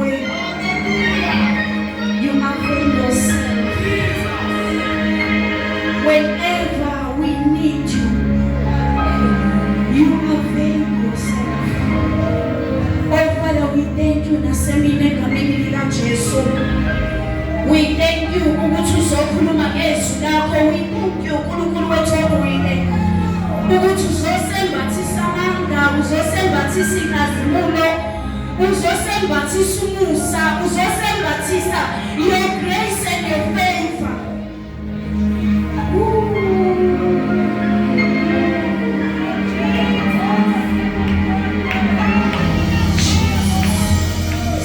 way. You avail yourself. Whenever we need you, you avail yourself. Oh Father, we thank you. Nasemine kamini lika Jesu. We thank you. Ukuthi uzokhuluma ngezwi lakho. We thank you. uNkulunkulu wethu oyile. Ukuthi uzosembathisa amanga, uzosembathisa inkazimulo, uzosembathisa umusa, uzosembathisa your grace and your favor.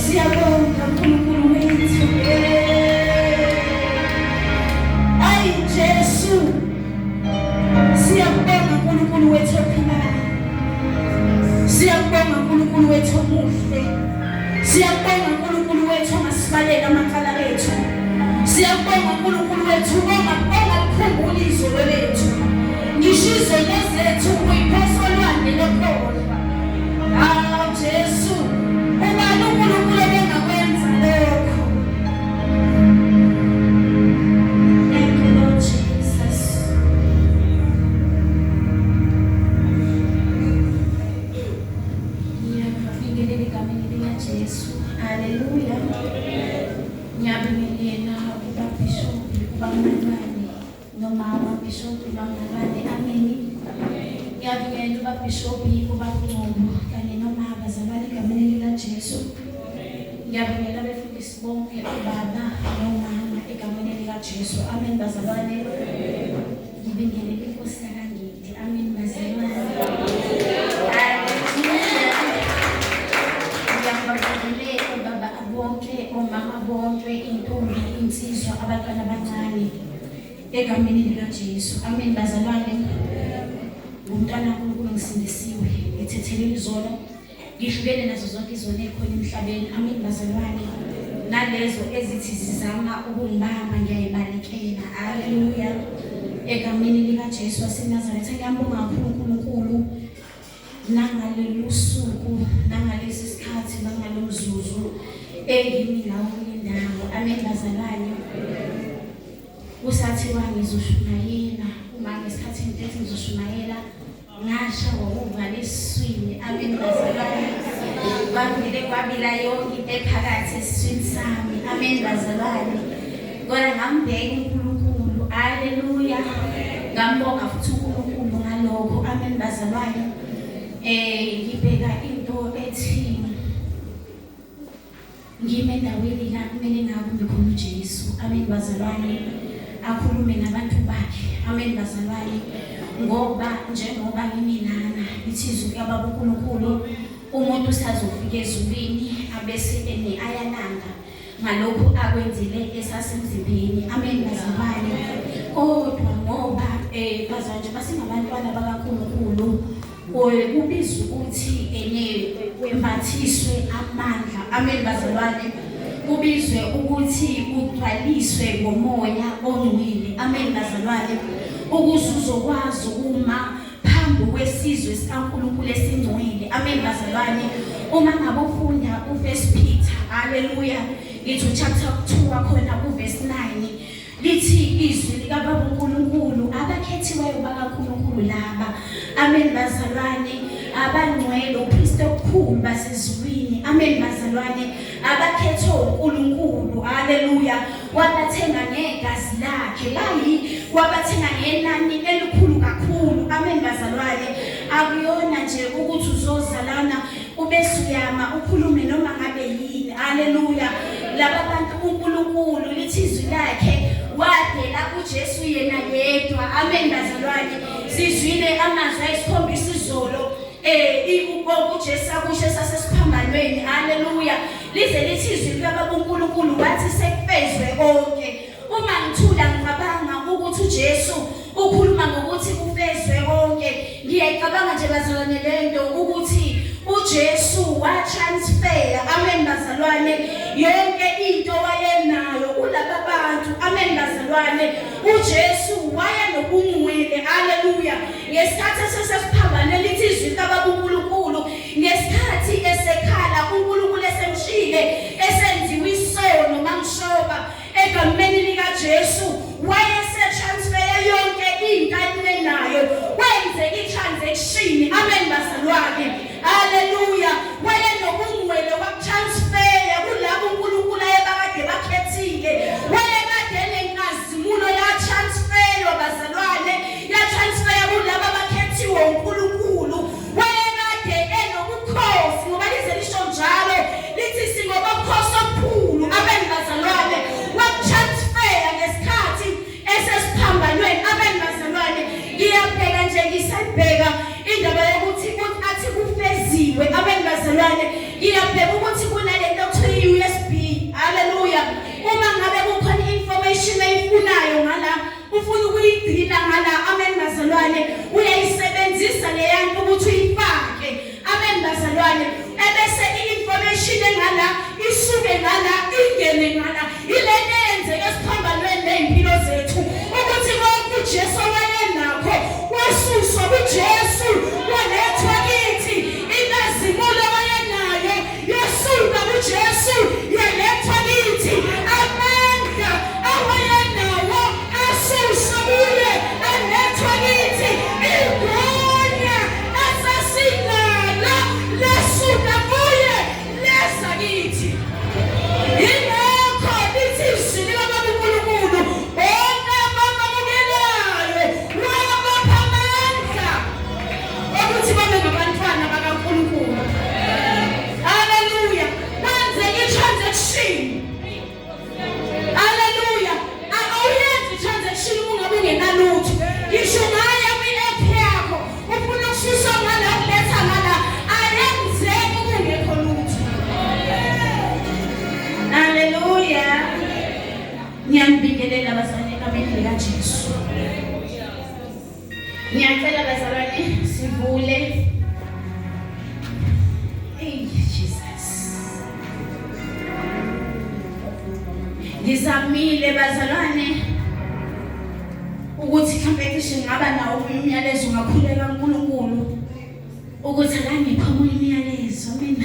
Siyabonga uNkulunkulu wethu. Ay Jesu. Siyabonga uNkulunkulu wethu ophilayo. Siyabonga uNkulunkulu wethu omuhle. Siyabonga uNkulunkulu wethu omasibalela amakhala ethu. Siyabonga uNkulunkulu wethu ongakukhumbula izolo lethu. Ngisho izolo zethu uyiphosa olwandle lokholwa. Ah Jesu, ubani uNkulunkulu obengakwenza lokho? Thank you Lord Jesus. Ngiyabingelela egameni lika Jesu. Hallelujah. Ngiyabingelela uBishop uBamnani noma Bishop uBamnani. Amen. Ngiyabingelela uBishop uBaqobo kanye noma abazalwane egameni lika Jesu. Ngiyabingelela abefundisi bonke ubaba nomama egameni lika Jesu. Amen bazalwane. Ngibingelela inkosi yakangithi. Amen bazalwane. Baba bonke, omama bonke, intombi, insizwa, abantwana abancane egameni lika Jesu. Amen bazalwane. Umntwana kaNkulunkulu ngisindisiwe, ngithethelele izolo, ngihlukene nazo zonke izona ekhona emhlabeni. Amen bazalwane. Nalezo ezithi zizama ukungibamba ngiyayibalekela. Haleluya. Egameni lika Jesu waseNazaretha ngiyambonga kakhulu uNkulunkulu nangalolu suku, nangalesi sikhathi, nangalomzuzu engimi nawo kule ndawo. Amen bazalwane. Usathiwa ngizoshumayela, uma ngesikhathi ngithi ngizoshumayela ngasha wakuvala esiswini. Amen bazalwane. Kwavile kwabila yonke into ephakathi esiswini sami. Amen bazalwane. Kodwa ngambheka uNkulunkulu. Haleluya. Ngambonga futhi uNkulunkulu ngalokho. Amen bazalwane. Ngibheka into ethi ngime endaweni la kumele ngabe khona uJesu. Amen bazalwane. Akhulume nabantu bakhe. Amen bazalwane. Ngoba njengoba ngiminana ithizwe kababa uNkulunkulu, umuntu usazofika ezulwini abese ayananga ngalokho akwenzile esasemzimbeni. Amen bazalwane. Kodwa ngoba bazanje basingabantwana bakaNkulunkulu, kubizwa ukuthi wembathiswe amandla. Amen bazalwane. Kubizwe ukuthi ugcwaliswe ngomoya ongcwele. Amen bazalwane. Ukuze uzokwazi uma phambi kwesizwe sikaNkulunkulu esingcwele. Amen bazalwane. Uma ngabe ufunda uVerse Peter, haleluya, lithi chapter 2 wakhona uVerse 9, lithi izwi likaBaba uNkulunkulu abakhethiweyo bakaNkulunkulu laba. Amen bazalwane. Abangcwele uPriest okhulu basezulwini. Amen bazalwane. Abakhethwe uNkulunkulu. Haleluya. Wabathenga ngegazi lakhe. Bayi wabathenga ngenani elikhulu kakhulu. Amen bazalwane. Akuyona nje ukuthi uzozalana ubesuyama ukhulume noma ngabe yini. Haleluya. Laba bantu uNkulunkulu lithi izwi lakhe wadela uJesu yena yedwa. Amen bazalwane. Sizwile amazwi ayisikhombisa izolo uJesu akusho sasesiphambanweni. Haleluya. Lize lithi izwi likaBaba uNkulunkulu wathi sekufezwe konke. Uma ngithula ngicabanga ukuthi uJesu ukhuluma ngokuthi kufezwe konke. Ngiyacabanga nje bazalwane lento ukuthi uJesu watransfer. Amen bazalwane. Yonke into wayenayo kulaba bantu. Amen bazalwane. uJesu wayenobungcwele. Haleluya. Ngesikhathi sesiphambanweni lithi izwi likaBaba uNkulunkulu, ngesikhathi esekhala uNkulunkulu esemshile Jesu wayesetransfer yonke into ayinenayo kwenzeka i-transaction. Amen bazalwane. Haleluya. Wayenobungcwele wakutransfer kulabo uNkulunkulu ayebakade bakhethile. Wayekade nenkazimulo ya-transfer bazalwane. Ya-transfer kulabo abakhethiwe uNkulunkulu. Wayekade enobukhosi ngoba lize lisho njalo lithi singobukhosi obukhulu. Amen bazalwane. Wakutransfer ngesikhathi esesiphambanweni. Amen bazalwane. Ngiyabheka nje ngisabheka indaba yokuthi athi kufeziwe. Amen bazalwane. Ngiyabheka ukuthi kunalento okuthiwa USB. Haleluya. Uma ngabe kukhona information ayifunayo ngala ufuna ukuyigcina ngala. Amen bazalwane. Uyayisebenzisa le yanto ukuthi uyifake. Amen bazalwane. Ebese i-information engala isuke ngala ingene ngala. Ilento eyenzeka esiphambanweni nezimpilo zethu ukuthi konke uJesu wayenakho wasuswa kuJesu walethwa kithi. Inkazimulo wayenayo yasuka kuJesu yalethwa kithi. Amandla awayenawo asuswa kuye alethwa kithi. Igunya asasinalo lasuka kuye lesa kithi. Ingakho lithi izwi likaNkulunkulu bonke abamamukelayo wabapha amandla ukuthi babe ngabantwana bakaNkulunkulu. Haleluya. Kwenzeka i-transaction. Haleluya. Awuyenzi i-transaction ungabe ungenalutho. Ngisho ngaya kwi-app yakho ufuna ukususa ngala uletha ngala ayenzeki kungekho lutho. Haleluya. Ngiyambingelela bazalwane egameni likaJesu. Ngiyacela bazalwane sivule. Hey Jesus. Ngizamile bazalwane ukuthi mhlambe cishe ngaba nawo umyalezo ngakhuleka uNkulunkulu ukuthi akangipha omunye umyalezo. Amen.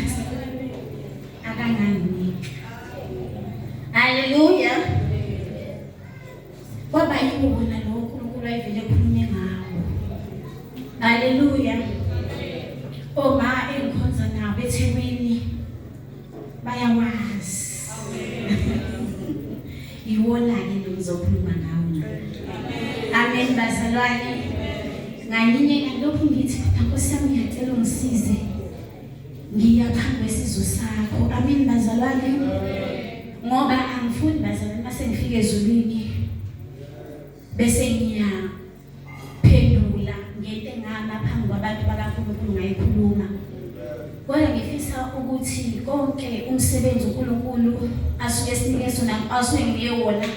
Akanganginika. Haleluya. Kwaba yikona lo uNkulunkulu ayivele ekhulume ngawo. Haleluya. Oma engikhonza nabo eThekwini bayawazi. Iwona-ke lo ngizokhuluma ngawo. Amen bazalwane. Nganyinye ngalokhu ngithi Nkosi yami ngiyacela ungisize. Ngiyaphambi kwesizwe sakho. Amen bazalwane. Ngoba angifuni bazalwane mase ngifike ezulwini bese ngiyaphendula ngento engama phambi kwabantu bakaNkulunkulu ngayikhuluma. Kodwa ngifisa ukuthi konke umsebenzi uNkulunkulu asuke sinike sona asuke ngiyewona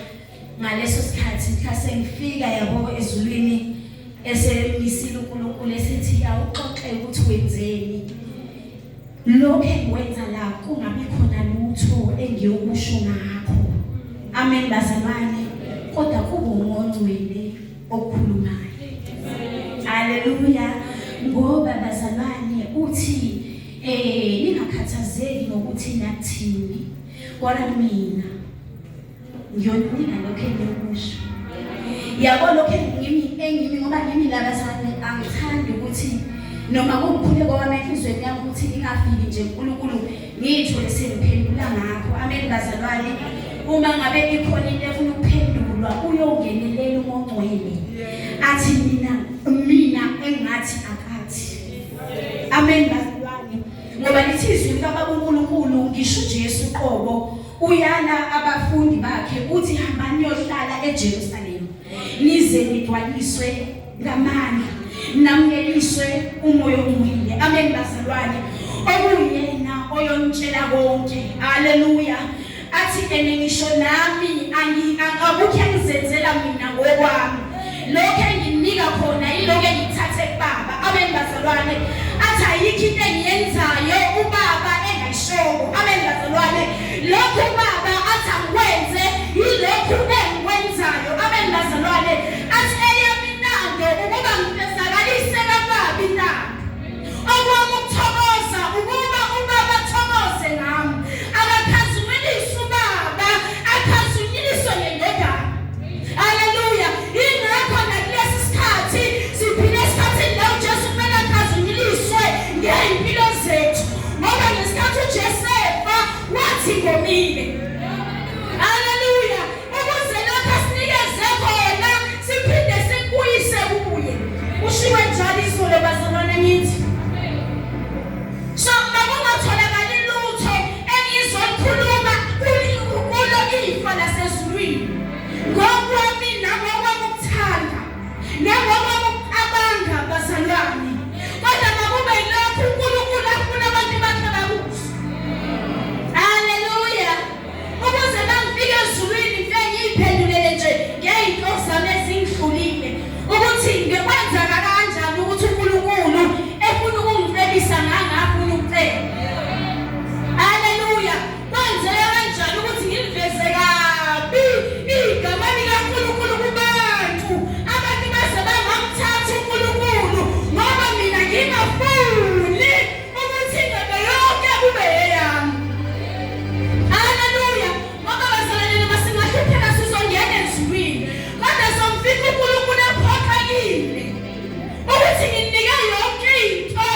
ngaleso sikhathi mhlase ngifika yabo ezulwini esemisile uNkulunkulu esithi awuxoxe ukuthi wenzeni. Lokho engikwenza la kungabi khona lutho engiyokusho ngakho. Amen bazalwane. Kodwa kube ungongcwele okhulumayo. Haleluya. Ngoba bazalwane uthi ningakhathazeki ngokuthi nakuthini. Kodwa mina ngiyonika lokho engiyokusho. Yabo lokho engimi ngoba ngimi la bazalwane angithandi ukuthi noma kukhuleko kwami enhlizweni yami ukuthi ingafiki nje uNkulunkulu ngithole sengiphendula ngakho. Amen bazalwane. Uma ngabe ikhona into efuna ukuphendulwa uyongenelela uMongcwele athi mina engathi akathi. Amen bazalwane. Ngoba lithi izwi likaBaba uNkulunkulu ngisho Jesu qobo uyala abafundi bakhe uthi hambani niyohlala eJerusalem nize nigcwaliswe ngamandla namngeliswe umoya omngcwele. Amen bazalwane. Okuyena oyonitshela konke. Haleluya. Athi ngisho nami akabukho engizenzela mina ngokwami. Lokho enginika khona yiloko engithathe kuBaba. Amen bazalwane. Athi ayikho into engiyenzayo uBaba engayishoko. Amen bazalwane. Lokho uBaba athi angikwenze yilokho engikwenzayo. Amen bazalwane. Athi eyami inando ukuba ngisezakalise kaBaba inando. Okwami ukuthokoza ukuba uBaba athokoze ngami. Akakhazimilise uBaba, akhazimiswe ngeNdodana. Haleluya. Ukuze lokho asinikeze khona siphinde sikuyise kuye. Ushiwe njalo izolo bazalwane ngithi. So makungatholakali lutho engizokhuluma kulo ifa lasezulwini. Ngokwami nangokuthanda nangokucabanga bazalwane. Kodwa makube lokhu uNkulunkulu afuna abantu bakhe bakuze. Haleluya. Ukuze bangifike ezulwini mfike ngiyiphendulele nje ngezinto zami ezingidlulile ukuthi ngikwenza kanjani ukuthi uNkulunkulu efuna ukungifebisa ngangafuna ukucela. Haleluya. Kwenzeka kanjani ukuthi ngiliveze kabi igama likaNkulunkulu kubantu abantu base bangamthatha uNkulunkulu ngoba mina ngingafuni ukuthi ingane yonke kube eyami. Haleluya. Ngoba bazalwane noma singahlupheka sizongena ezulwini kodwa somfika uNkulunkulu ephoqelile ukuthi nginike yonke into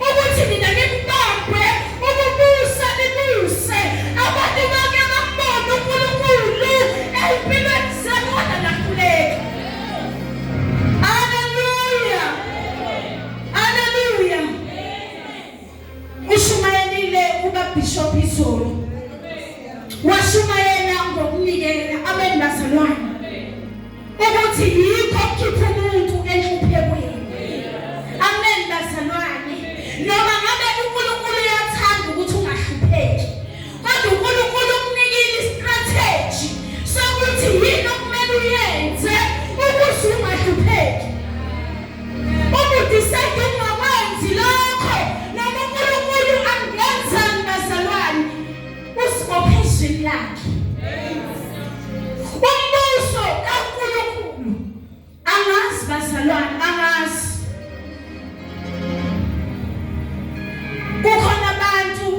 ukuthi mina ngikubambe ukubusa nibuse abantu bonke bambone uNkulunkulu empilweni zabo nakhuleka. Haleluya. Haleluya. Ushumayelile uBishop izolo washumayela ngokunikela abembazalwane ukuthi yikho okukhipha umuntu enhluphekweni. Amen bazalwane. Noma ngabe uNkulunkulu uyathanda ukuthi ungahlupheki kodwa uNkulunkulu ukunikile istrategy sokuthi yini okumele uyenze ukuze ungahlupheki. Ubudisayide ungakwenzi lokho noma uNkulunkulu angenzani bazalwane usibophe izwi lakhe. Umbuso kaNkulunkulu angazi bazalwane angazi. Kukhona abantu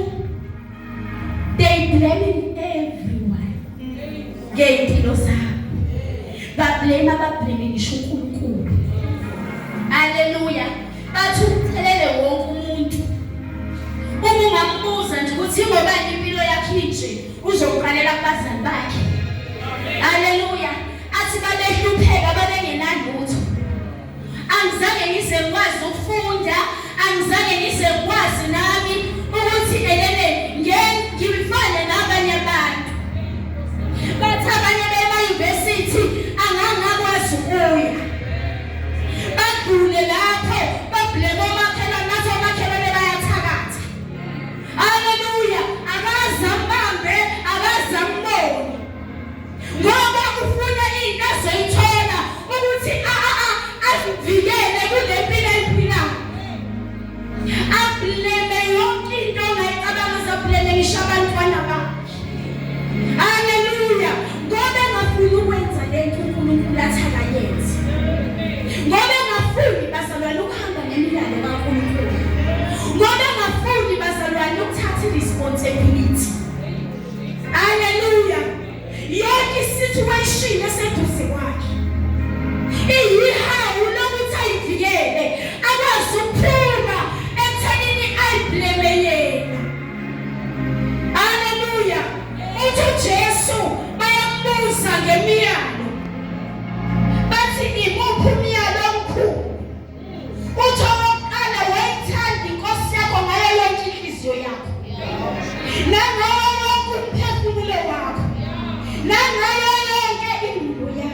they blame everyone. Ngempilo zabo. Bablame ngisho uNkulunkulu. Haleluya. Bathi ucelele wonke umuntu. Uma ungambuza nje ukuthi ngobani impilo yakhe nje uzoqalela kubazali bakhe. Haleluya. Athi babehlupheka babengenalutho. Angizange ngize ngikwazi ukufunda, angizange ngize ngikwazi nami ukuthi ngifane nabanye abantu. Bathi abanye bema-university angangakwazi ukuya. Badlule lapho bablame omakhelwane nathi omakhelwane bayathakatha. Haleluya. Akaze ambambe, akaze ambone. Ngoba ufuna into azoyithola ukuthi azivikele kule mpilo ayiphilayo. Ablame yonke into ongayicabanga zablame ngisho abantwana bakhe. Haleluya. Ngoba engafuni ukwenza lento uNkulunkulu athi akayenze. Ngoba engafuni bazalwane ukuhamba nemiyalo kaNkulunkulu. Ngoba engafuni bazalwane ukuthatha responsibility. Haleluya. Yonke situation eseduze kwakhe iyihawu lokuthi ayivikele akwazi ukuphuma ekuthenini ayiblame yena. Haleluya. Uthi uJesu bayambuza ngemiyalo bathi imuphi umyalo omkhulu? Uthi owokuqala wayithanda inkosi yakho ngayo yonke inhliziyo yakho nangawo wonke umphefumulo wakho nangayo yonke impilo yakho.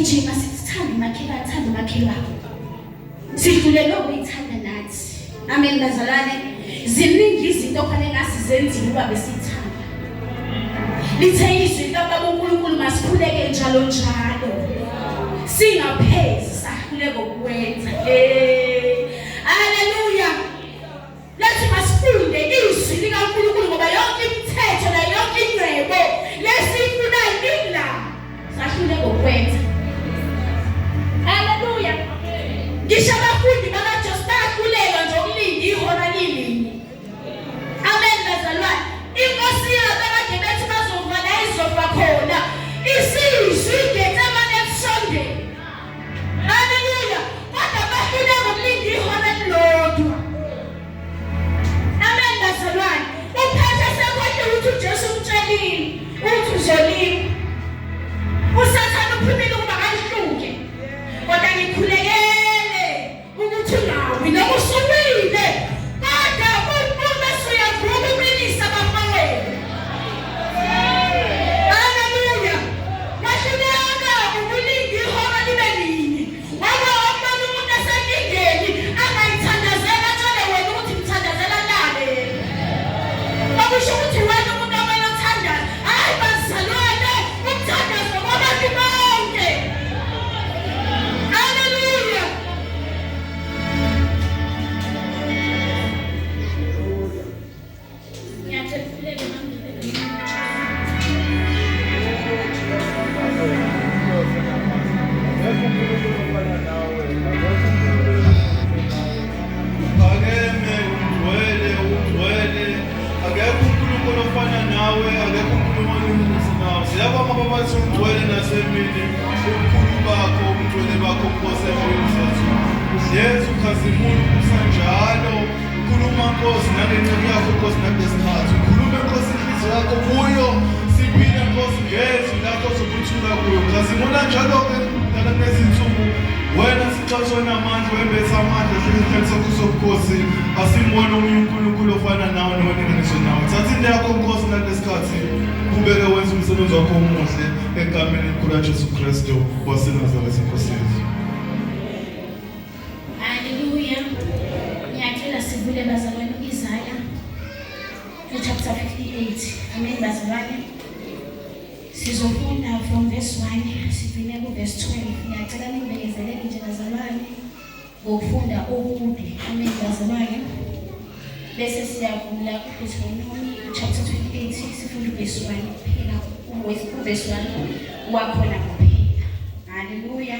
siyagijima sithanda umakhelwane, thanda umakhelwane. Sidlulelwe ukuyithanda nathi. Amen bazalwane. Ziningi izinto kufanele ngasizenziwe ukuba besithanda. Lithe izwi likaBaba uNkulunkulu masikhuleke njalo njalo. Singaphezi sahluleka ukwenza. Hallelujah. Lethu masifunde izwi likaNkulunkulu ngoba yonke imithetho na yonke ingcebo lesifuna yila sahluleka ukwenza. Hallelujah. Ngisho abafundi bakaJesu bayahluleka nje ukulinda ihora lilinye. Amen bazalwane. Inkosi yabo kade bethi bazova la izofa khona. Isizwe Gethsemane Sunday. Hallelujah. Kodwa bahluleka ukulinda ihora lilodwa. Amen bazalwane. Uphethe sekhohle ukuthi uJesu umtshelile uthi uzolima. Usathana uphumile ukuba kalihluke. Kodwa ngikhulekele ukuthi nawe noma usuwile kodwa ubume suyavuka uqinisa bafawethu. Hallelujah. Wahluleka ukulinda ihora libe linye. Waba wabona umuntu esendingeni angayithandazela atshele wena ukuthi ngithandazela lale. Akusho ukuthi wena umuntu amele uthandaza. Hayi bazalwane ukuthandaza kwabantu bonke. Hallelujah. Ngiyathembela Yesu khazimuni kusanjalo khuluma Nkosi nangenceke yakho Nkosi nakulesikhathi khuluma Nkosi inhliziyo yakho kuyo siphile Nkosi ngezwi lakho sokuthula kuyo khazimuna njalo ke nalezinsuku wena sixoxe namandla wembetha amandla hlekhle sokusobukhosi asimbone uNkulunkulu ofana nawe nolinganiso nawe thatha into yakho Nkosi nakulesikhathi kubeke wenza umsebenzi wakho omuhle egameni elikhulu Jesu Kristu waseNazaretha Nkosi yethu. Sivule bazalwane Isaiah chapter 58. Amen bazalwane. Sizofunda from verse 1 sivele ku verse 12. Ngiyacela nibekezelele nje bazalwane ngokufunda okude. Amen bazalwane. Bese siyavula uDeuteronomy chapter 28 sifunda verse 1 kuphela ku verse 1 wakhona kuphela. Hallelujah.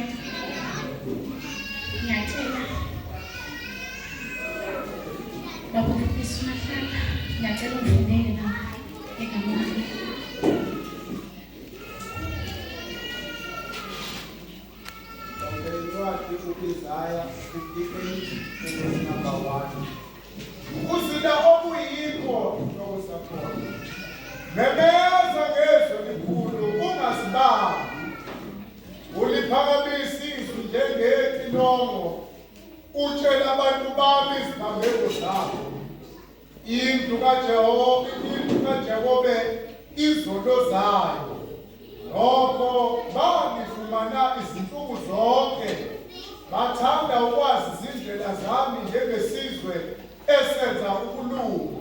Ngiyacela Baba Krismafana, ngiyacela uvulele na egameni. Incwadi uIsaiah 58 number 1. Uzila okuyikho nokusakhona. Memeza ngezwi elikhulu ungasibambi. Uliphakamisa izwi njengetilongo. Utshela abantu bami iziphambeko zabo. Indlu kaJehobe izolo zayo. Lokho bangifumana izinsuku zonke. Bathanda ukwazi izindlela zami njengesizwe esenza ukulunga.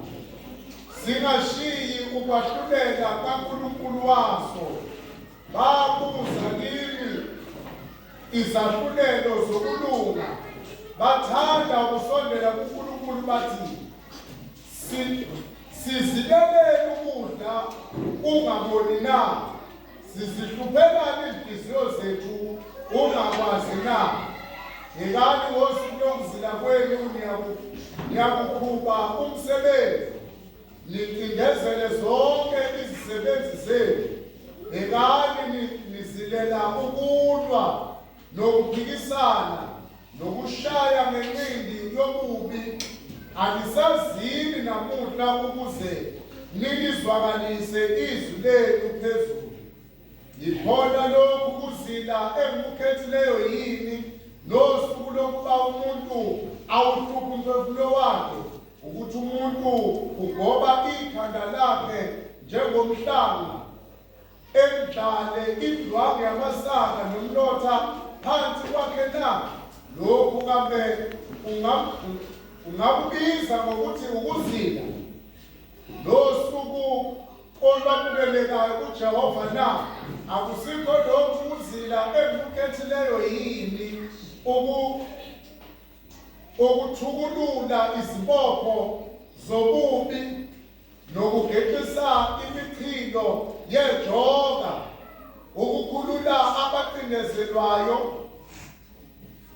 Singashiyi ukwahlulela kaNkulunkulu waso. Babuza kimi izahlulelo zokulunga. Bathanda ukusondela kuNkulunkulu bathi sizilelele ukudla ungaboni na sizihluphela izinhliziyo zethu ungakwazi na ngekani ngosuku lokuzila kwenu niyakuqhuba umsebenzi nicindezele zonke izisebenzi zenu ngekani nizilela ukulwa nokuphikisana nokushaya ngenqindi yobubi anisazini namuhla ukuze nilizwakalise izwi lenu phezulu. Yikhona lokhu kuzila engikukhethileyo yini nosuku lokuba umuntu awuhluphe umphefumulo wakhe ukuthi umuntu ugoba ikhanda lakhe njengomhlanga emdlale indwangu yamasaka nomlotha phansi kwakhe na? Lokhu kambe ungakubiza ngokuthi ukuzila losuku olwamukelekayo kuJehova na? Akusikho lokhu ukuzila engikukhethileyo yini ukuthukulula izibopho zobubi nokugeqisa imichilo yejoka, ukukhulula abacindezelwayo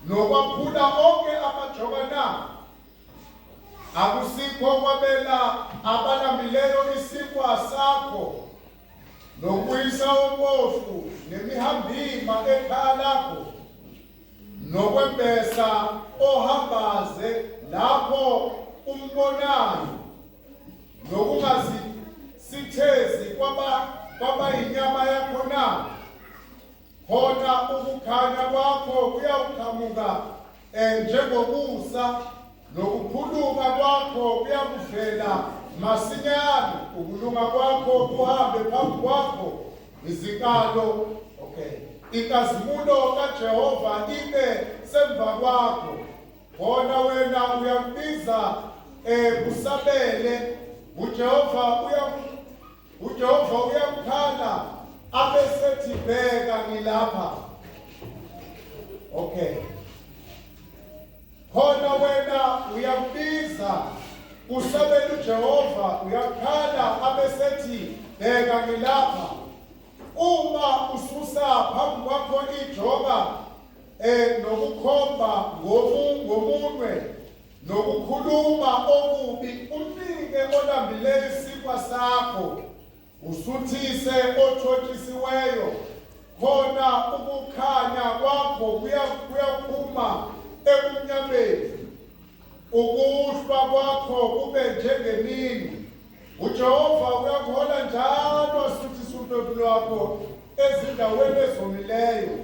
nokwaphula onke amajoka na? Akusikho kwabela abalambileyo isinkwa sakho nokubuyisa umpofu nemihambima ekhaya lakho nokwembesa ohambaze lapho umbonayo nokungazisithezi kwabayinyama yakho na? Khona ukukhanya kwakho kuyawuqhamuka njengokusa nokukhuluma kwakho kuyakuvela masinyane, ukulunga kwakho kuhambe phambi kwakho, izikalo inkazimulo kaJehova ibe semva kwakho. Khona wena uyakubiza kusabele, uJehova uyamkhala abesethi bheka ngilapha. Khona wena uyakubiza kusabele uJehova, uyakhala abesethi bheka ngilapha. Uma ususa phambi kwakho ijoka nokukhomba ngomunwe nokukhuluma okubi, umnike olambileyo isinkwa sakho, usuthise othotshisiweyo. Khona ukukhanya kwakho kuyaphuma ebumnyameni, ukuhlwa kwakho kube njengemini. uJehova uyakuhola njalo asuthise umphefumulo wakho ezindaweni ezomileyo,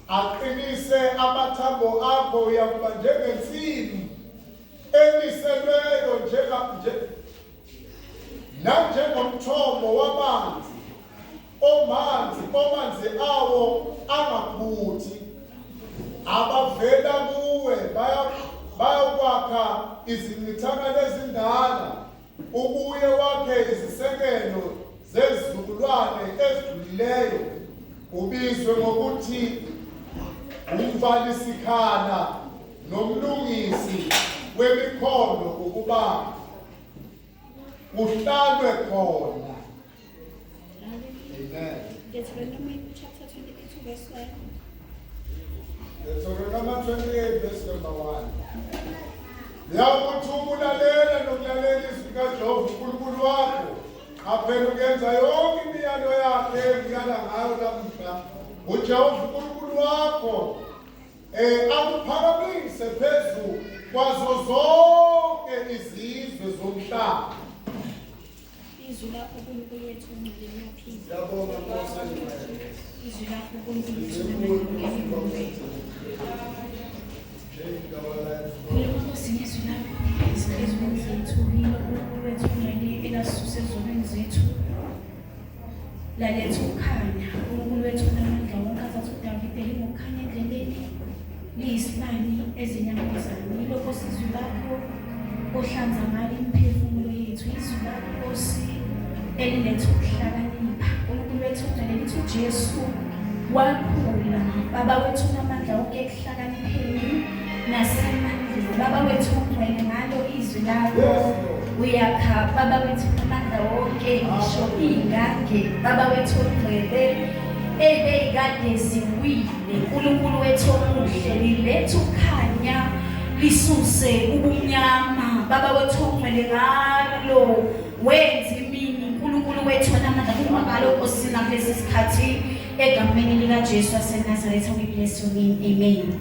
aqinise amathambo akho. Uyakuba njengensimu eniselweyo nanjengomthombo wamanzi omanzi awo angaphuthi. Abavela kuwe bayakwakha izincithakalo ezindala, ubuye wakhe izisekelo zezizukulwane ezidlulileyo. Ubizwe ngokuthi umvalisikhala nomlungisi wemikhondo, ukuba uhlalwe khona. Amen. Deuteronomy chapter 22 verse 1. Deuteronomy 28 verse number 1. Yakuthi ukulalela nokulalela izwi kaJehova uNkulunkulu wakho, aphela ukwenza yonke imiyalo yakhe engiyala ngayo lamuhla, uJehova uNkulunkulu wakho akuphakamise phezu kwazo zonke izizwe zomhlaba. Izwi lakho uNkulunkulu wethu ungcwele liyaphila. Siyabonga Nkosi. Izwi lakho uNkulunkulu wethu ungcwele liyaphila. Khuluma Nkosi ngezwi lakho ezizweni zethu, uNkulunkulu wethu ungcwele elasisusa ezonweni zethu. Laletha ukukhanya, uNkulunkulu wethu unamandla wonke, azathi uDavide lingokukhanya endleleni, liyisilani ezinyamazane. Yilokho sizwi lakho ohlanza ngalo imiphefumulo yethu, izwi lakho Nkosi eliletha ukuhlakanipha. uNkulunkulu wethu ungcwele lithi uJesu wakhula, Baba wethu unamandla wonke ekuhlakanipheni nasemandleni. Baba wethu ungcwele ngalo izwi lakho uyakha. Baba wethu unamandla wonke, ngisho iy'ngange Baba wethu ungcwele ebeyikade ziwile. uNkulunkulu wethu omuhle, liletha ukukhanya lisuse ubumnyama. Baba wethu ongcwele ngalo wenza imini. uNkulunkulu wethu onamandla, khuluma ngalo Nkosi kulesi sikhathi egameni likaJesu waseNazaretha. We bless your name. Amen.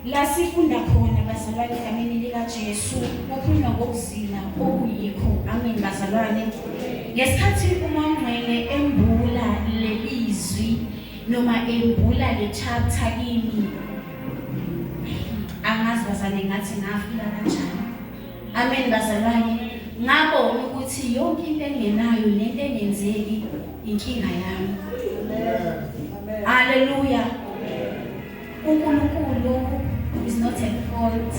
La sifunda khona bazalwane egameni likaJesu kukhulunywa ngokuzila okuyikho. Amen bazalwane. Ngesikhathi uMongcwele embula lelizwi noma embula le chapter kimi, angazi bazalwane ngathi ngafika kanjani. Amen bazalwane. Ngabona ukuthi ukuthi yonke into engenayo nento engenzeki inkinga yami. Hallelujah. uNkulunkulu is not a fault.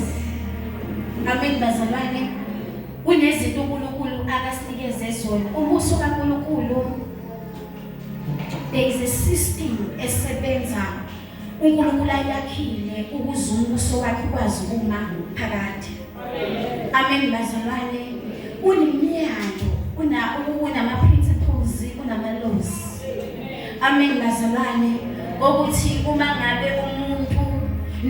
Amen bazalwane. Kunezinto uNkulunkulu akasinikeze zona. Ubuso kaNkulunkulu, there is a system esebenza uNkulunkulu ayakhile ukuze ubuso wakhe ukwazi ukuma phakathi. Amen bazalwane. Unemiyalo, unama principles, unama laws. Amen bazalwane. Ukuthi uma ngabe umuntu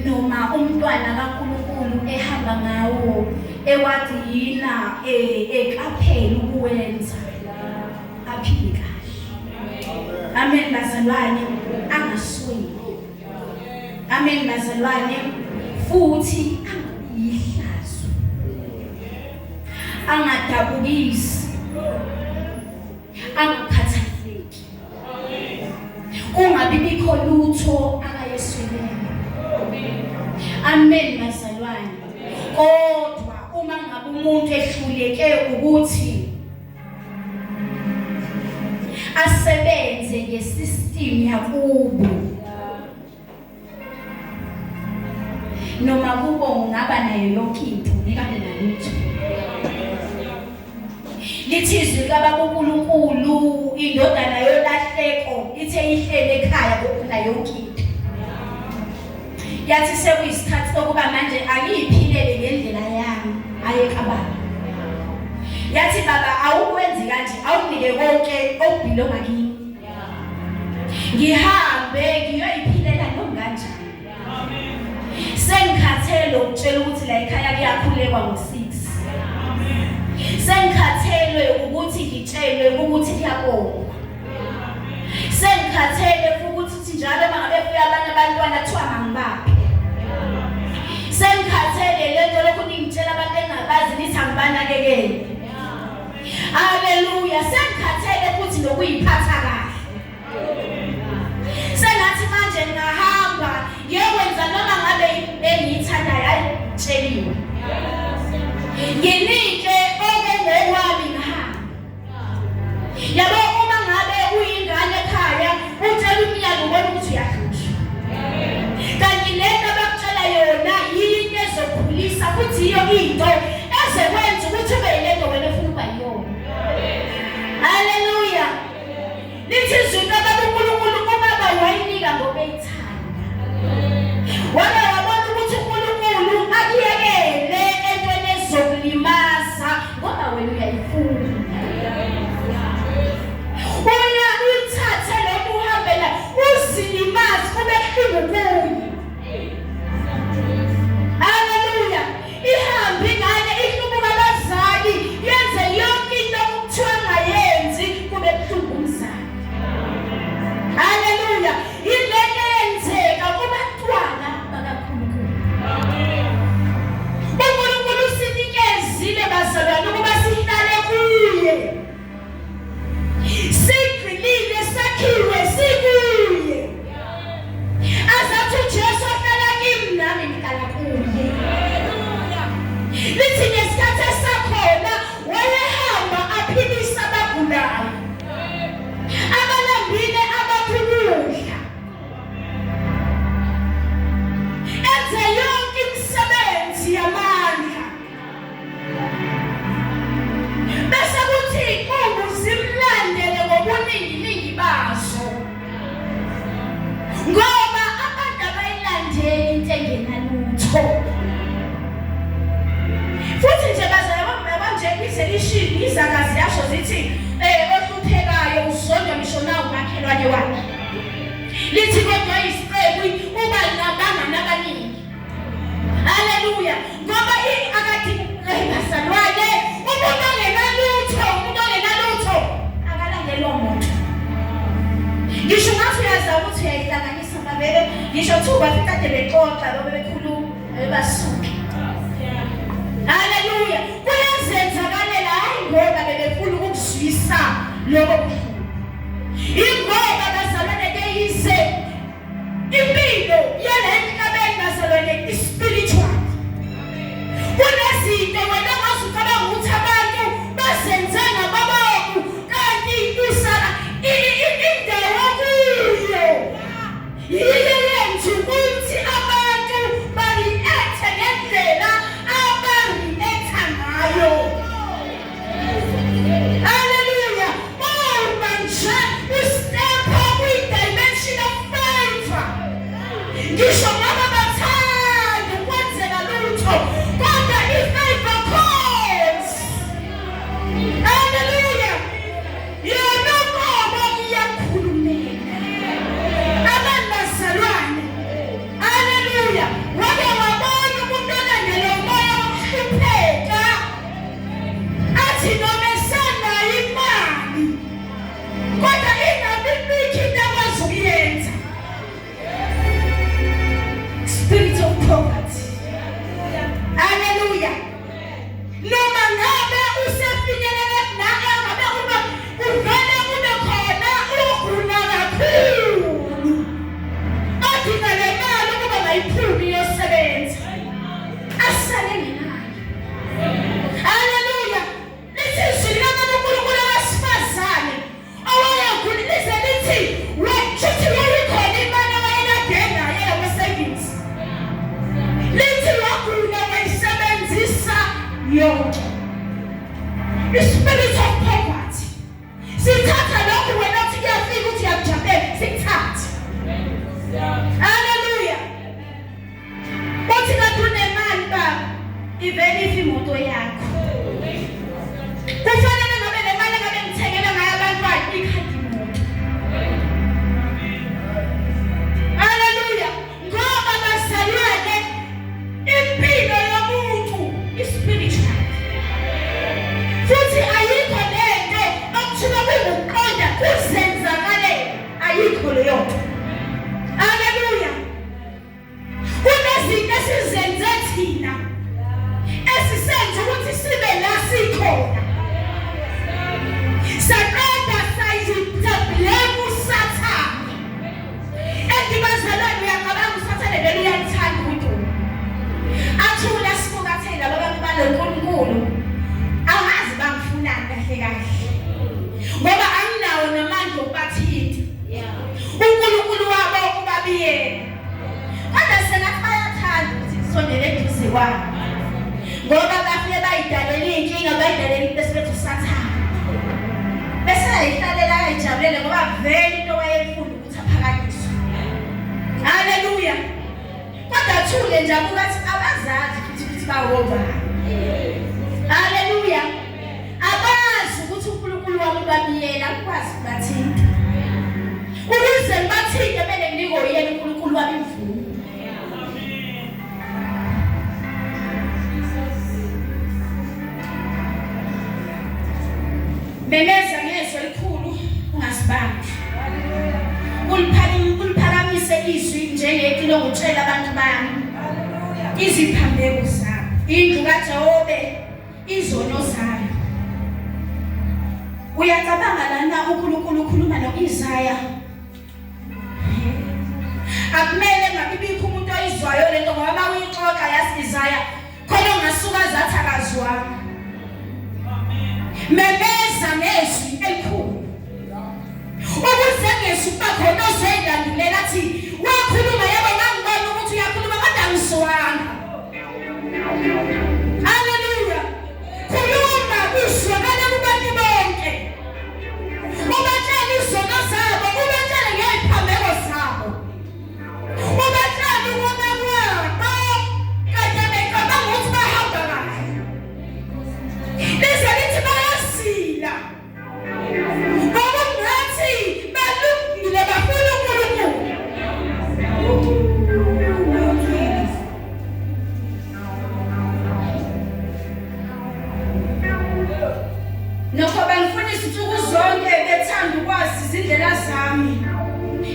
noma umntwana kaNkulunkulu ehamba ngawo ewathi yina ekaphela ukuwenza aphile kahle. Amen bazalwane, angasweli. Amen bazalwane, futhi angayihlazo, angadabukisi, angakhathazeki, kungabi bikho lutho akayeswelele. Amen bazalwane. Kodwa uma ngabe umuntu ehluleke ukuthi asebenze ngesystem yakubo, noma kubo ngaba nayo yonke into ngikade nalutho. Lithizwe kababa uNkulunkulu indodana yolahleko ithe ihlele ekhaya kuphela yonke into. Yathi sekuyisikhathi sokuba manje angiyiphilele ngendlela yami ayekababa. Yathi baba awukwenzi kanje, awunike konke okubhilonga kimi. Ngihambe ngiyoyiphilela noma kanjani. Sengikhathele ukutshela ukuthi la ekhaya kuyakhulekwa ngo6. Sengikhathele ukuthi ngitshelwe ukuthi kuyabonga. Sengikhathele ukuthi njalo mangabe kuya abanye abantwana kuthiwa mangibaphe. Sengikhathele lento lokhu ngitshela abantu engabazi nithi angibanakekele. Hallelujah. Sengikhathele futhi nokuyiphatha kahle. Sengathi manje ngahamba ngiyokwenza noma ngabe engiyithandayo ayitsheliwe. Nginike okungokwami ngahamba. Yabo uma ngabe uyingane ekhaya utshela umyalo ubona ukuthi uyahlushwa. Kanti lento abakutshela yona yinto ezokhulisa futhi iyo into ezokwenza ukuthi ube yilento wena ufuna ukuba yiyona. Hallelujah. Lithi izwi kababa uNkulunkulu kubaba wayinika ngokuyithanda. Waba wabona ukuthi uNkulunkulu akuyekele entweni ezokulimaza ngoba wena uyayifuna. Wena uyithathe lokhu uhambe la uzilimaze kube buhlungu kuye. Hallelujah. Ihambe ngane ihlubuka abazali yenze yonke into okuthiwa ngayenzi kube buhlungu umzali. Hallelujah. Ilento yenzeka kubantwana bakaNkulunkulu. uNkulunkulu usinikezile bazalwane ukuba sihlale kuye. Siqinile sakhiwe sikuye. Azathi uJesu ahlala kimi nami ngihlala kuye. Lithi ngesikhathi esakhona wayehamba aphilisa abagulayo, abalambile abaphumula, enze yonke imisebenzi yamandla. Bese kuthi inkungu zimlandele ngobuningi bazo, ngoba abantu abayilandeli into engenalutho. Futhi nje bazalwane nje iselishini izakazi yasho zithi ohluphekayo uzondwa ngisho nawo umakhelwane wakhe. Lithi kodwa isiqebu uba nabangani abaningi. Hallelujah. Ngoba akade bazalwane umuntu ongenalutho akalandelwa umuntu. Ngisho ngathi uyazama ukuthi uyayihlanganisa mabele ngisho thuba fikade bexoxa lobe bekhuluma bebasuke. Hallelujah. Kuyazenzakalela hayi ngoba bebefuna ukuzwisa lokho buhlungu. Ingoba bazalwane kuyise impilo yalendabeni bazalwane spiritual. Kunezinto wena ngasuka ukuthi abantu basenzana usefinyelele la engabe uma uvele kube khona ugula kakhulu adinga le mali ukuba mayiphume yosebenza asale ngenayo. Haleluya. Lithi izwi likaNkulunkulu wesifazane owayegulisa lithi wathi wayikhona imali owayinadinga yena savings. Lithi wagula wayisebenzisa yonke. The spirit of poverty. Sithatha lokhu wena uthi kuyafika uthi yakujabulela sithathe. Haleluya. Uthi ngabe unemali baba ivele imoto yakho. Kufanele ngabe le mali ngabe ngithengele ngayo abantwana ikhadi imoto. Haleluya. Ngoba basalwane impilo yomuntu ispiritual. Futhi ayikho lento okuthiwa kuyiqonda kuzenzakale ayikho leyo nto. Haleluya. Kunezinto esizenze thina esisenza ukuthi sibe la sikhona. Sakada sayiblame uSathane. Endibazalwane uyaqabanga uSathane vele uyathanda ukuthi athula sibukathela abantu baloNkulunkulu. Awazi bangifunani kahle kahle. Ngoba anginawo namandla okubathinta. uNkulunkulu wabo ubabiyela. Kodwa sengathi bayathanda ukuthi kusondele eduze kwabo. Ngoba bafike bayidalela inkinga bayidalela into esilethe uSathane. Bese ayihlalela ayijabulele ngoba vele into wayefunda ukuthi aphakanyiswe. Haleluya. Kodwa thule nje ukuthi abazazi futhi bawoba. Haleluya. Abazi ukuthi uNkulunkulu wabo babiyela ukwazi bathinta. Ukuze bathinte bele nginiko yena uNkulunkulu wabo imvumo. Memeza ngezwi elikhulu ungasibambi. Uliphakamise izwi njengekilo ngutshela abantu bami. Iziphambeko zabo. Indlu kaJobe izono zayo. Uyacabanga lana uNkulunkulu ukhuluma noIsaya. Akumele ngabibikho umuntu oyizwayo lento ngoba mawuyixoxa yazi Isaya khona ungasuka zathi akazwanga. Memeza ngezwi elikhulu. Ukuze ngezwi bakhona ozendandulela athi wakhuluma yebo ngangibona ukuthi uyakhuluma kodwa angiswanga. Haleluya. Khuluma uswakala kubantu bonke. Ubatshela izono zabo, ubatshela ngeziphambeko zabo. Ubatshela ukoma kwabo kade becabanga ukuthi bahamba kahle. Lize lithi bayasila. Ngoba ngathi balungile bafuna uNkulunkulu. Nokho bangifuna izinsuku zonke bethanda ukwazi izindlela zami.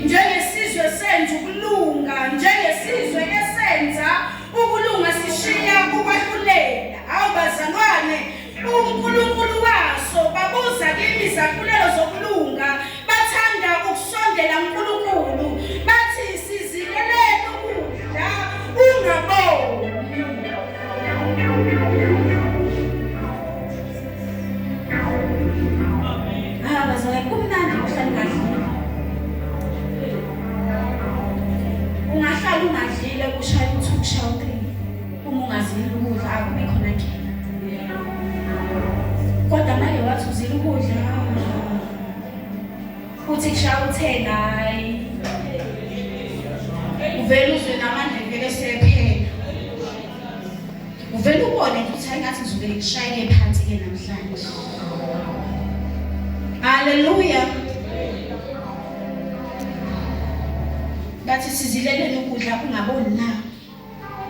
Njengesizwe senza ukulunga, njengesizwe esenza ukulunga sishiya ukwahlulela. Awubazalwane uNkulunkulu waso babuza kimi izaphulelo zokulunga. Bathanda ukusondela uNkulunkulu. Bathi sizikelele ukudla ungaboni. Bazalwane kumnandi ukuhlala ngadlile. Ungahlala ungadlile kushaya ukuthi ukushaya uqini. Uma ungazili ukudla akubi khona nkinga. Kodwa manje wathi uzile ukudla uthi kushaya uthenga hayi. Uvela uzwe namandla vele sephela. Uvela ubone ukuthi hayi ngathi ngizobele ngishayeke phansi ke namhlanje. Haleluya. Bathi sizilelele ukudla ungaboni na.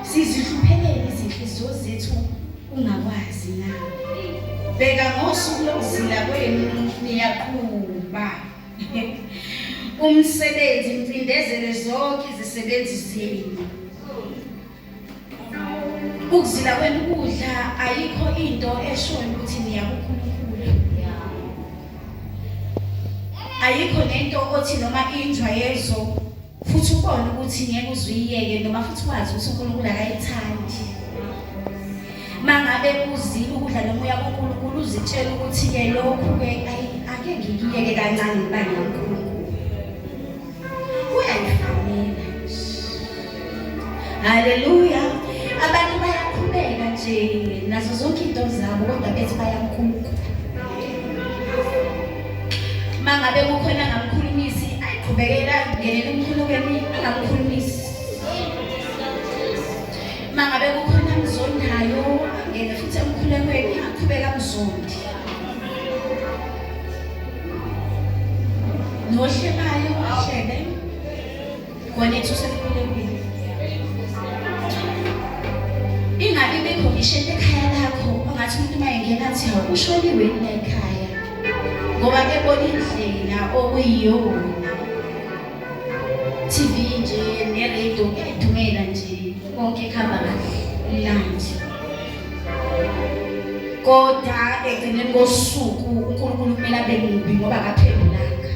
Sizihluphelele izinhliziyo zethu ungakwazi na. Bheka ngosuku lokuzila kwenu niyaqhuba. Umsebenzi mfindezele zonke izisebenzi zenu. ukuzila kwemukudla ayikho into eshoyo ukuthi niya kuNkulunkulu. Ayikho nento othi noma injwayezo futhi ubone ukuthi ngeke uzuyiyeke noma futhi wazi ukuthi uNkulunkulu akayithandi. Mangabe uzile ukudla nomoya kaNkulunkulu uzitshela ukuthi ke lokhu ke ake ngikiyeke kancane ngibane kaNkulunkulu. Uyayifanela. Haleluya. Abantu bayaqhubeka nje nazo zonke into zabo kodwa bethi bayaNkulunkulu. Mangabe kukhona ngamkhulumisi ayiqhubekela ngenene umkhulukweni angamkhulumisi. Mangabe kukhona mzondayo ngeke futhi emkhulekweni aqhubeka mzondi. Nohlebayo ahlebe konethu semkhulekweni. Ingabe bekho ngisho ekhaya lakho ongathi umuntu mayengena athi ushoniwe la ekhaya ngoba bebona indlela okuyiyona. TV nje neradio edumela nje konke khamba kahle mnandi. Kodwa ekugcineni kosuku uNkulunkulu kumele abe mubi ngoba akaphendulanga.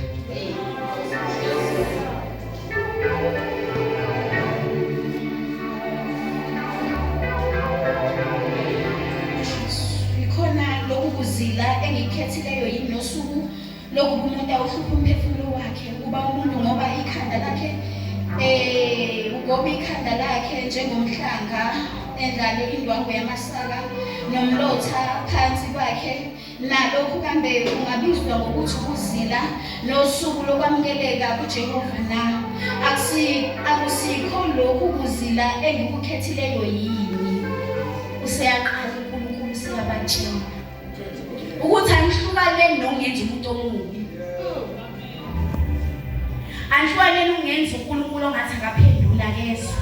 Ikhona lokuzila engikhethileyo yini nosuku lokuba umuntu awuhluphe umphefumulo wakhe kuba umuntu ngoba ikhanda lakhe ugoba ikhanda lakhe njengomhlanga endlale indwangu yamasaka nomlotha phansi kwakhe nalokhu kambe ungabizwa ngokuthi ukuzila nosuku lokwamukeleka kuJehova na akusikho lokhu ukuzila engikukhethileyo yini useyaqala uNkulunkulu siyabatshela ukuthi anihlukaneni nongenza umuntu omubi. Anihlukaneni ungenza uNkulunkulu ongathi akaphendula kezo.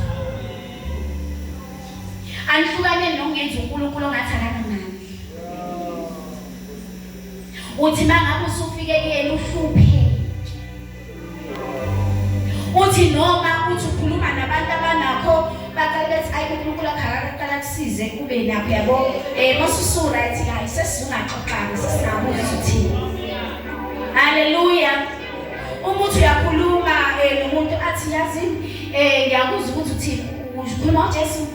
Anihlukaneni nongenza uNkulunkulu ongathi akanamandla. Uthi mangabe usufike kuyena uhluphe. Uthi noma uthi ukhuluma nabantu abanakho baqale bethi ayi uNkulunkulu akaqala kusize kube nakho yabo masusu right hayi sesingaxoxanga sisinabuza ukuthi haleluya. Umuntu uyakhuluma nomuntu athi yazi ngiyakuzwa ukuthi uthi ukhuluma uJesu.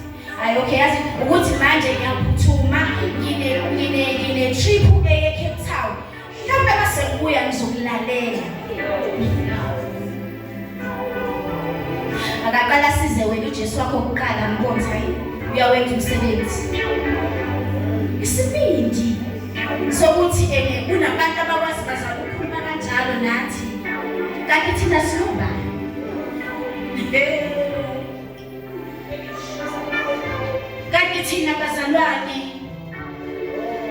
Hayi okay yazi ukuthi manje ngiyaphuthuma ngine trip eCape Town. Mhlawumbe base kuya ngizokulalela. Akaqala size wena uJesu wakho oqala ngibona hayi uyawenza umsebenzi. Isibindi sokuthi kunabantu abakwazi bazama ukukhuluma kanjalo nathi kanti thina siloba. Kanti thina bazalwane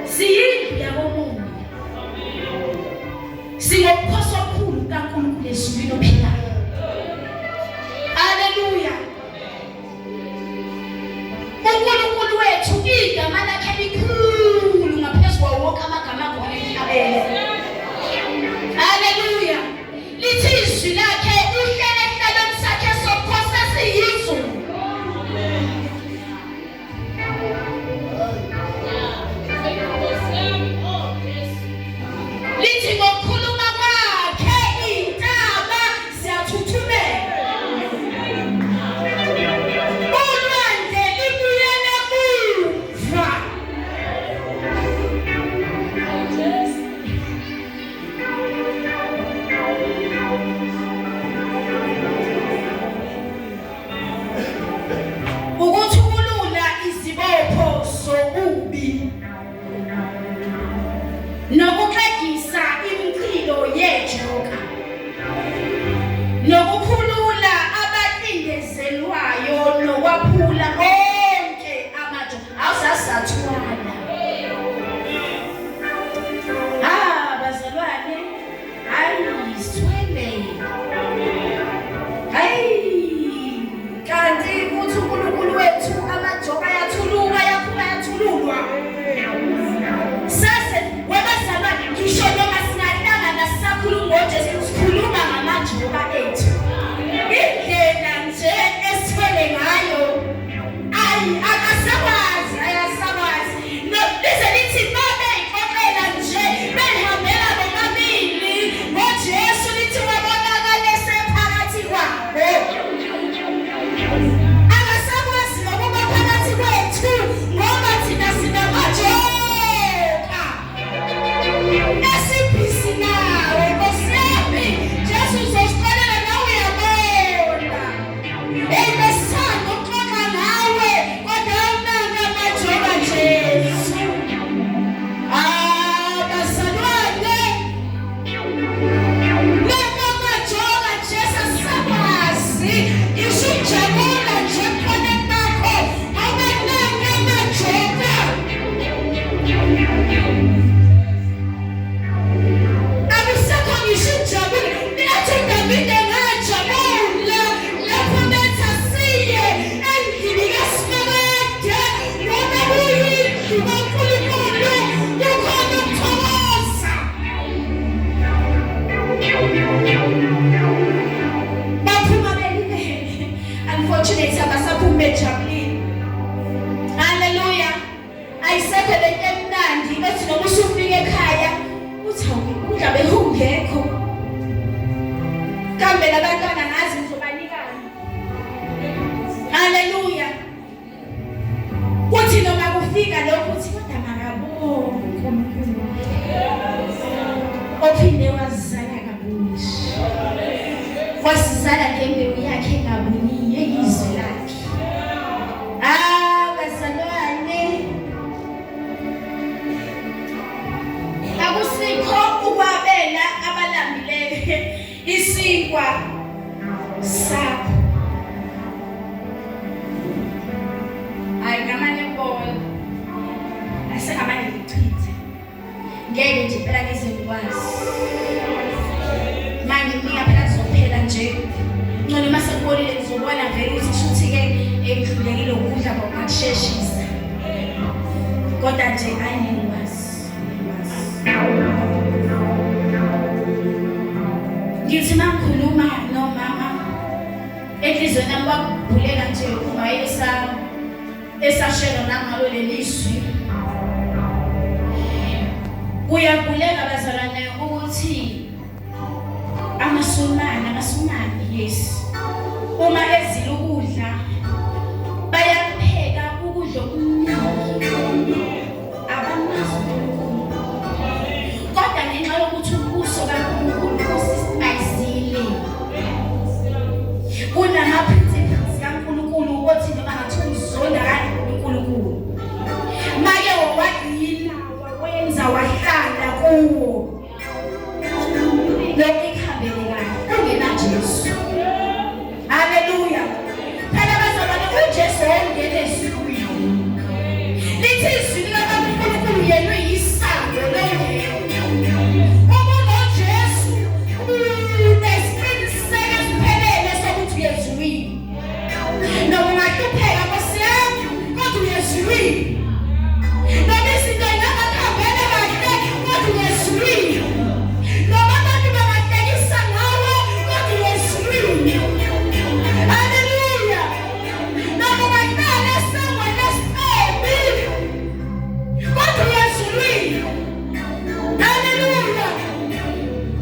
siyindlu yabomunye. Singokuphosa okukhulu kaNkulunkulu ezulwini ophilayo. Haleluya. uNkulunkulu wethu igama lakhe likhulu ngaphezulu kwawo wonke amagama akho emhlabeni. Haleluya. Lithi izwi lakhe uhlele esihlalweni sakhe sokukhosa siyizulu. Lithi ngokukhuluma kwakhe intaba ziyathuthumela. Ulwandle libuyele emuva. kamnandi ethi noma usufika ekhaya uthi ukudla behungekho kambe labantwana ngazi ngizobanikani. Haleluya. Uthi noma kufika lokho uthi kodwa makabonke uNkulunkulu ophinde wazizala kabusha, wasizala ngembewu yakhe engabuniyo izwi lakhe. Bazalwane, akusikho ukwabela abalambileyo isinkwa sakho. Hayi ngamanye impolo asengamanye ngichithe ngeke nje phela ngizekwazi manje mina phela kuzophela nje ngcono uma sekubolile ngizobona vele ukuthi shuthi-ke engidlulekile ukudla ngokusheshisa kodwa nje ayingikwazi. Ngithi mangikhuluma nomama enhliziyweni yami kwakuvuleka nje uma esashela nangalo lelizwi. Kuyavuleka bazalwane ukuthi amaSulumane yes uma ezile ukudla bayapheka ukudla okuningi abamaZulu kodwa ngenxa yokuthi ubuso kaNkulunkulu usisipayisile kunama-principles kaNkulunkulu othi noma ngathi uzonda kaNkulunkulu make wawadila wawenza wahlala kuwo lokhu ikhambele kahle ungenaJesu. Haleluya. Phela bazalwane uJesu ongene ezulwini lithi izwi likaNkulunkulu yena uyisango longena. Uma unoJesu unesiqiniseko esiphelele sokuthi uyezulwini noma ungahlupheka Nkosi yami kodwa uyezulwini noma izinto zingakuhambela kahle kodwa uyezulwini noma abantu bangahlekisa ngawe kodwa uyezulwini. Haleluya. Noma ungahlala esangweni esiqembi kodwa uyezulwini. Haleluya.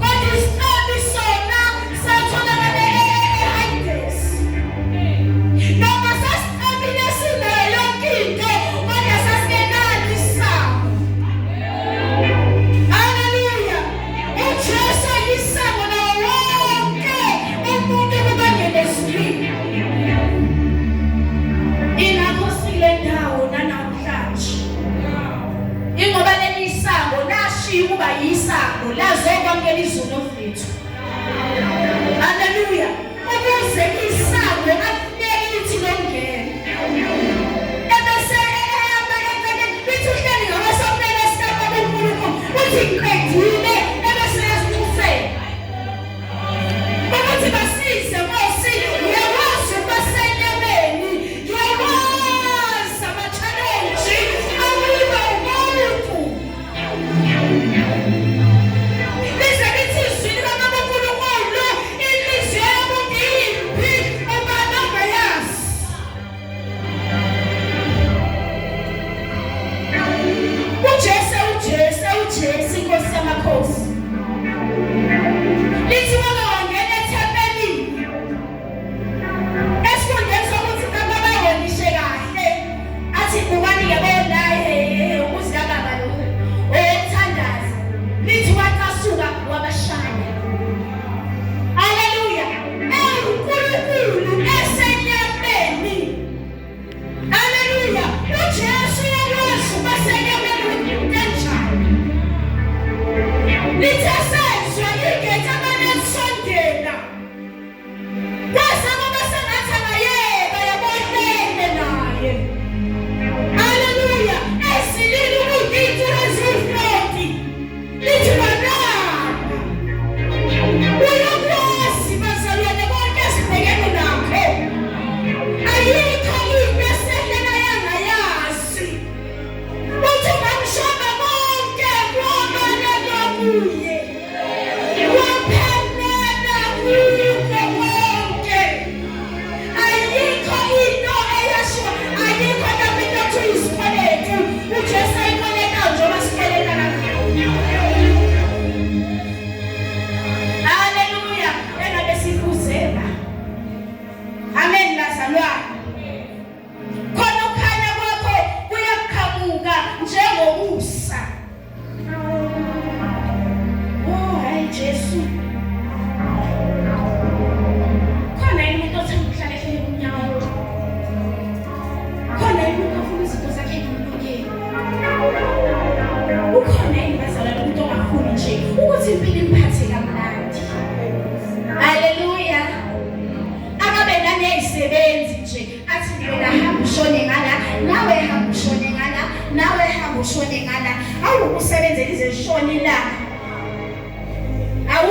Kodwa isiqembi sona satholakala eHades noma sasiqembile sinayo yonke into kodwa sasingenalo isango. Haleluya. uJesu yisango nawo wonke umuntu kubangele ezulwini. Ingakho sikule ndawo nanamhlanje ingoba leli sango lashiya ukuba yisango lazokwamukela izono zethu. Haleluya. Ukuze isango afuneka lithi longena ebese lithi uhleli ngamasonelo esikaNkulunkulu uthi ngiqedile ebese yasithusela ukuthi basize Nkosi. Uyakwazi ukubasenyameni, uyakwazi ama-challenge awuba umuntu lize lithi izwi likaNkulunkulu inhliziyo yomuntu iyiphi uma angayazi. usebenze lize lishona ilanga. Hayi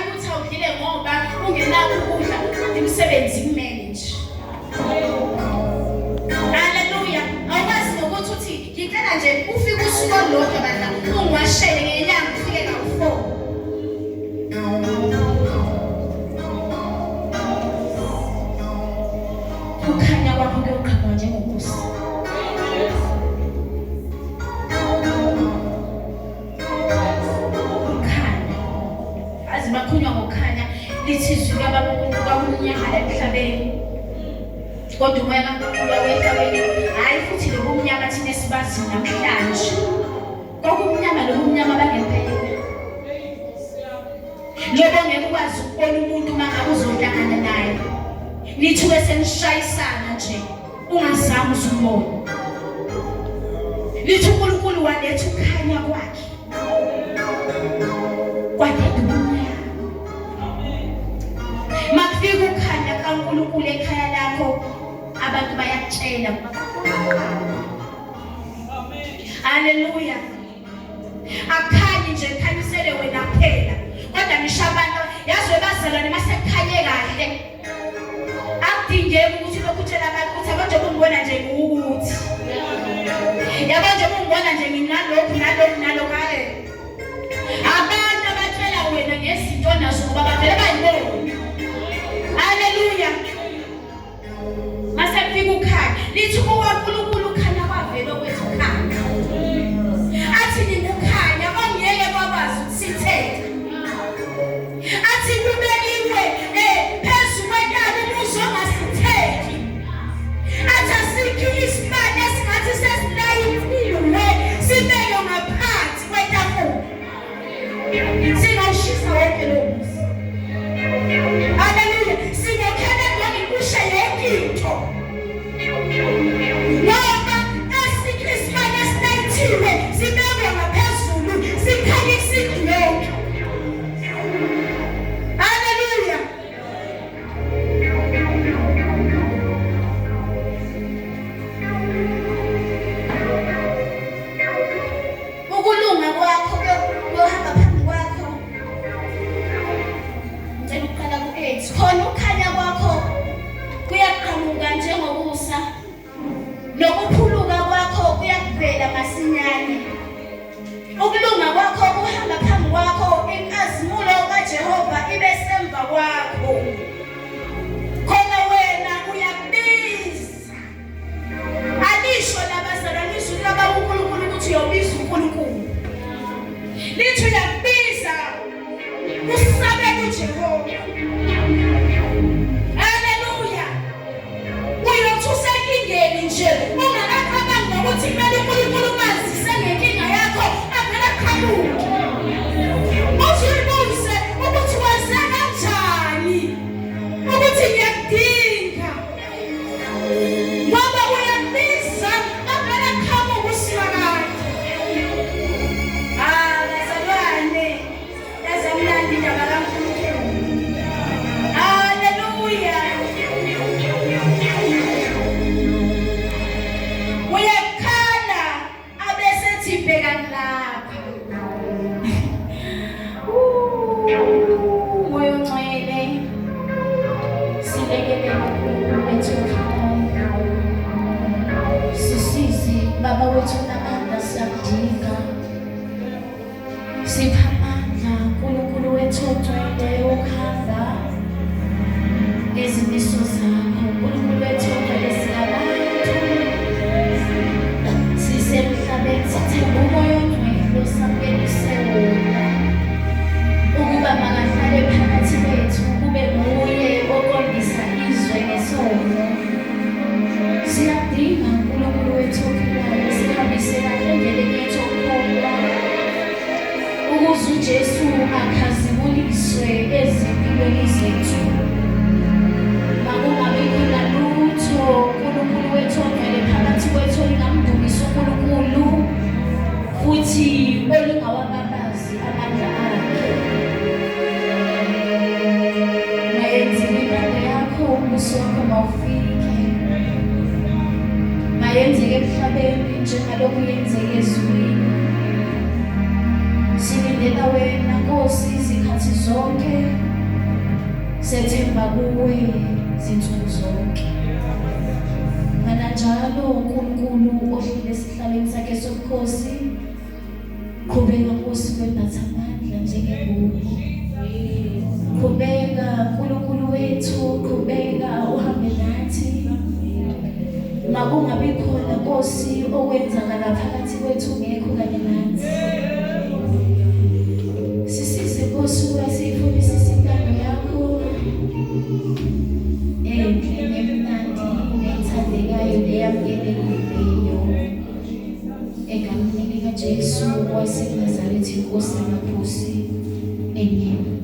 ukuthi awudlile ngoba ungenakho ukudla umsebenzi kumele nje. Haleluya. Awukwazi nokuthi uthi ngicela nje ufike usuku olulodwa badla ungiwashele ngenyanga ufike ka4. Kukhanya kwakho kuyoqhamuka njengokusa. Bakhunywa ngokukhanya lithi izwi kaBaba kwamnyama emhlabeni. Kodwa umoya kaNkulunkulu wemhlabeni hayi futhi lokumnyama thina sibazi namhlanje. Kokumnyama lokumnyama bangempela. Lobo ngeke ukwazi ukubona umuntu mangabe uzohlangana naye. Nithi wesenishayisana nje ungazami uzumona. Lithi uNkulunkulu waletha ukukhanya kwakhe. Makufika ukukhanya kaNkulunkulu ekhaya lakho abantu bayakutshela. Haleluya. Akhanyi nje khanyisele wena kuphela. Kodwa ngisho abantu yazwe bazalwane masekukhanye kahle. Akudingeki ukuthi lokutshela abantu ukuthi abantu ungibona nje ukuthi. Yabo nje ungibona nje nginalokhu hayi. Abantu abatshela wena ngezinto nazo ngoba bavele bayibona. Haleluya. Masefika ukhanya lithi uNkulunkulu ukhanya kwavela kwethu ukhanya. Athi nikukhanya ongeke bakwazi ukusithetha. Athi kubeliwe phezulu kwentaba umuzo ongasitheki. Athi asikhi isibane esingathi sesilayiniwe sibeke ngaphansi kwetafula. Singawushisa wonke lo muzi. Haleluya. Singekhele ngikusha yonke into. Ngoba asikhi isibane esinayithiwe sibeke ngaphezulu sikhanye isidlo yonke. Haleluya. Ukulunga kwakho kuyohamba phambi kwakho. Ngicela ukuqala ku-8. Khona ukukhanya kwakho kuyaqhamuka njengokusa. Nokuphuluka kwakho kuyakuvela masinyane. Ukulunga kwakho kuhamba phambi kwakho. Inkazimulo kaJehova ibe semva kwakho. Khona wena uyabiza. Alisho labazalwane izwi likaNkulunkulu ukuthi uyobiza uNkulunkulu. Lithi uyabiza usabele uJehova. Haleluya. Uyothusa enkingeni nje ungakacabangi nokuthi kumele uNkulunkulu mazise ngenkinga yakho avele aqhamuke. Uzibuze ukuthi wenze kanjani ukuthi ngiyakudinga. Ngoba uyabiza avele aqhamuke usimakade. Bazalwane yazamnandi indaba kaNkulunkulu. Haleluya. Uyakhala abesethi bheka lapha. Moyo ngcwele silekelela uNkulunkulu wethu ekhaya. Sisize baba wethu namandla siyakudinga. Sipha amandla uNkulunkulu wethu ogcwele ukuhamba ngezimiso zakho. uNkulunkulu wethu ogcwele siyabantu. Sisemhlabeni sithemba umoya ongcwele osamkelise wona. Ukuba makahlale phakathi kwethu kube nguye oqondisa izwe ngesono. Siyadinga uNkulunkulu wethu ophilayo sihambise kahle endleleni yethu okukholwa. Ukuze uJesu akhazimuliswe ezimpilweni zethu. Makungabikho nalutho uNkulunkulu wethu ongcwele phakathi kwethu olingamdumisa uNkulunkulu futhi olingawababazi amandla akhe. Mayenzeke intando yakho ubuso wakho mawufike. Mayenzeke emhlabeni njengalokhu yenzeke ezulwini. zonke, sethemba kuwe zinsuku zonke. Kananjalo uNkulunkulu ohlile esihlalweni sakhe sobukhosi, qhubeka Nkosi wephatha amandla njengegugu. Qhubeka Nkulunkulu wethu, qhubeka uhambe nathi. Makungabi khona Nkosi okwenzakala phakathi kwethu ngekho kanye nathi. Sisize Nkosi ukuba siyifunisise intando yakho enhle nemnandi nethandekayo neyamukelekileyo. Egameni likaJesu waseNazaretha, Inkosi yamakhosi. Amen.